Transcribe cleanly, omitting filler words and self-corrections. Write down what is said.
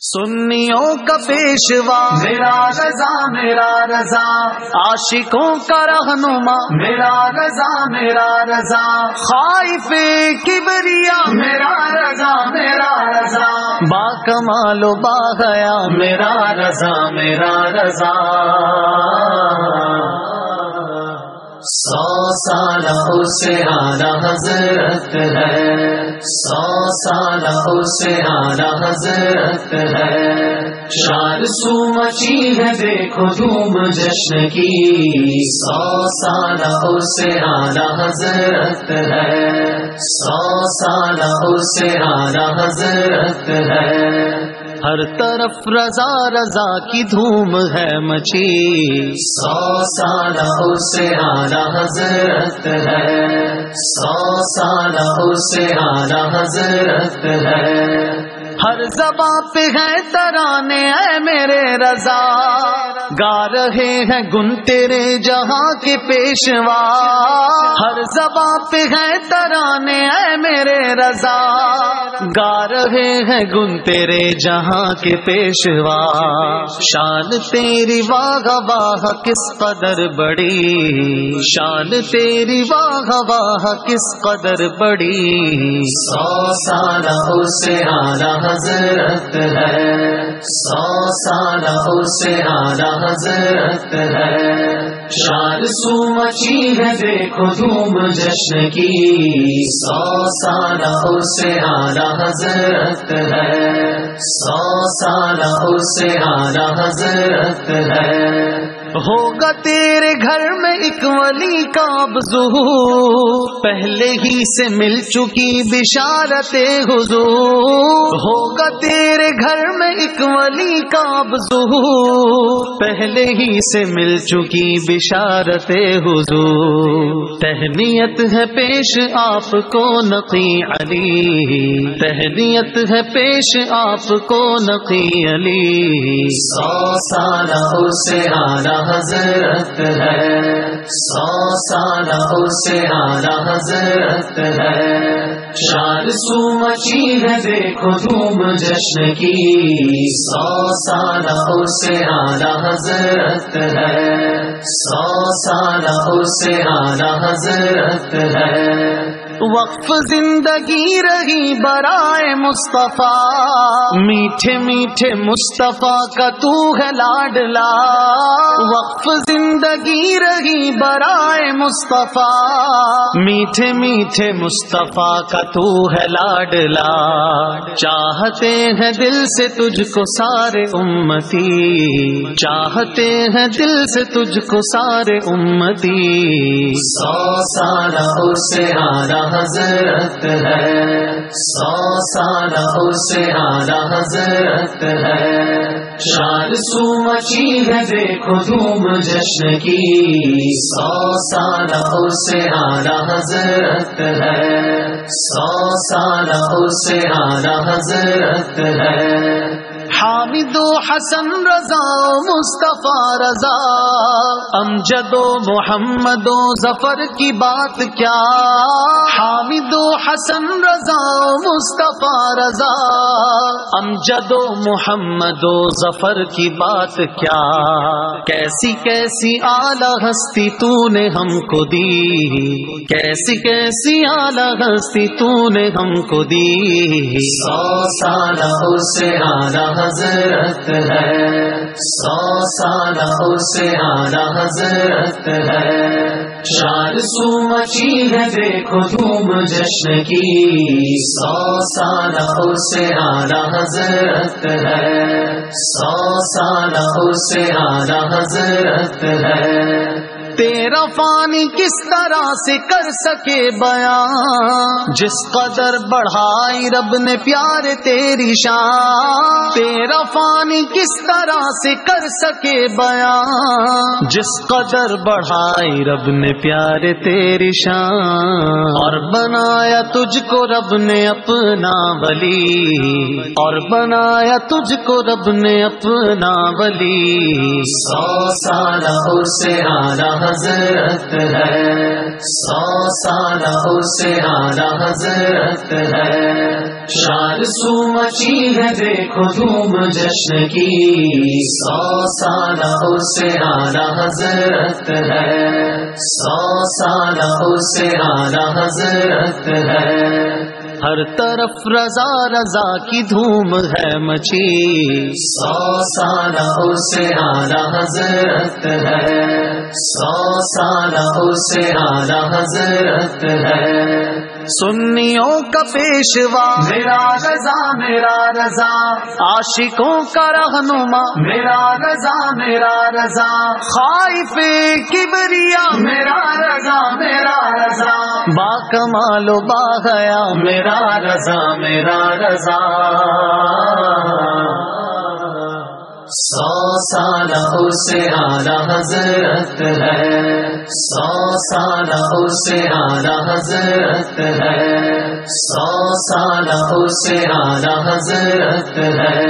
سنیوں کا پیشوا میرا رضا میرا رضا، عاشقوں کا رہنما میرا رضا میرا رضا، خائف کبریا میرا رضا میرا رضا، با کمال و با حیا میرا رضا میرا رضا۔ 100 سالہ اسے اعلی حضرت ہے، 100 سالہ اسے اعلی حضرت ہے، شان سو مچی ہے دیکھو دھوم جشن کی، 100 سالہ اسے اعلی حضرت ہے، 100 سالہ اسے اعلی حضرت ہے، ہر طرف رضا رضا کی دھوم ہے مچی، 100 سالہ اسے اعلی حضرت ہے، 100 سالہ اسے اعلی حضرت ہے، ہر زباں پہ ہے ترانے اے میرے رضا، گا رہے ہیں گن تیرے جہاں کے پیشوا، ہر زباں پہ ہے ترانے اے میرے رضا، گا رہے ہیں گن تیرے جہاں کے پیشوا، شان تیری واہ واہ کس قدر بڑی، شان تیری واہ واہ کس قدر بڑی، 100 سالہ اسے اعلی حضرت ہے، 100 سالہ اسے اعلی حضرت ہے، شان سو مچی ہے دیکھو دھوم جشن کی، 100 سالہ اسے اعلی حضرت ہے، 100 سالہ اسے اعلی حضرت ہے، ہوگا تیرے گھر میں ایک ولی کا ظہور، پہلے ہی سے مل چکی بشارت حضور، ہوگا تیرے گھر میں ایک ولی کا ظہور، پہلے ہی سے مل چکی بشارت حضور، تہنیت ہے پیش آپ کو نقی علی، تہنیت ہے پیش آپ کو نقی علی، 100 سالہ اسے اعلی حضرت ہے، 100 سالہ اسے اعلی حضرت ہے، شان سو مچی ہے دیکھو دھوم جشن کی، 100 سالہ اسے اعلی حضرت ہے، 100 سالہ اسے اعلی حضرت ہے، وقف زندگی رہی برائے مصطفیٰ، میٹھے میٹھے مصطفیٰ کا تو ہے لاڈلا، وقف زندگی رہی برائے مصطفیٰ، میٹھے میٹھے مصطفیٰ کا تو ہے لاڈلا، چاہتے ہیں دل سے تجھ کو سارے امتی، چاہتے ہیں دل سے تجھ کو سارے امتی، 100 سالہ اسے اعلی حضرت ہے، 100 سالہ اسے اعلی حضرت ہے، شان سو مچی ہے دیکھو دھوم جشن کی، 100 سالہ اسے اعلی حضرت ہے، 100 سالہ اسے اعلی حضرت ہے، حامد و حسن رضا مصطفیٰ رضا، امجد و محمد و ظفر کی بات کیا، حامد و حسن رضا مصطفیٰ رضا، امجد و محمد و ظفر کی بات کیا، کیسی کیسی اعلی ہستی تو نے ہم کو دی، کیسی کیسی اعلی ہستی تو نے ہم کو دی، 100 سالہ اسے اعلی حضرت ہے، 100 سالہ اسے اعلی حضرت ہے، شان سو مچی ہے دیکھو دھوم جشن کی، 100 سالہ اسے اعلی حضرت ہے، 100 سالہ اسے اعلی حضرت ہے، تیرا فانی کس طرح سے کر سکے بیان، جس قدر بڑھائی رب نے پیار تیری شان، تیرا فانی کس طرح سے کر سکے بیان، جس قدر بڑھائی رب نے پیار تیری شان، اور بنایا تجھ کو رب نے اپنا ولی، اور بنایا تجھ کو رب نے اپنا ولی، 100 سالہ اسے اعلی حضرت ہے، 100 سالہ ارس-e-اعلیٰ حضرت ہے، شان سو مچی ہے دیکھو دھوم جشن کی، 100 سالہ ارس-e-اعلیٰ حضرت ہے، 100 سالہ ارس-e-اعلیٰ حضرت ہے، ہر طرف رضا رضا کی دھوم ہے مچی، 100 سالہ ارس-e-اعلیٰ حضرت ہے، 100 سالہ ارس-e-اعلیٰ حضرت ہے، سنیوں کا پیشوا میرا رضا میرا رضا، عاشقوں کا رہنما میرا رضا میرا رضا، خائف کبریا میرا رضا میرا رضا، با کمال و با حیا میرا رضا میرا رضا، 100 سالہ ارس-e-اعلیٰ حضرت ہے، 100 سالہ ارس-e-اعلیٰ حضرت ہے، 100 سالہ ارس-e-اعلیٰ حضرت ہے،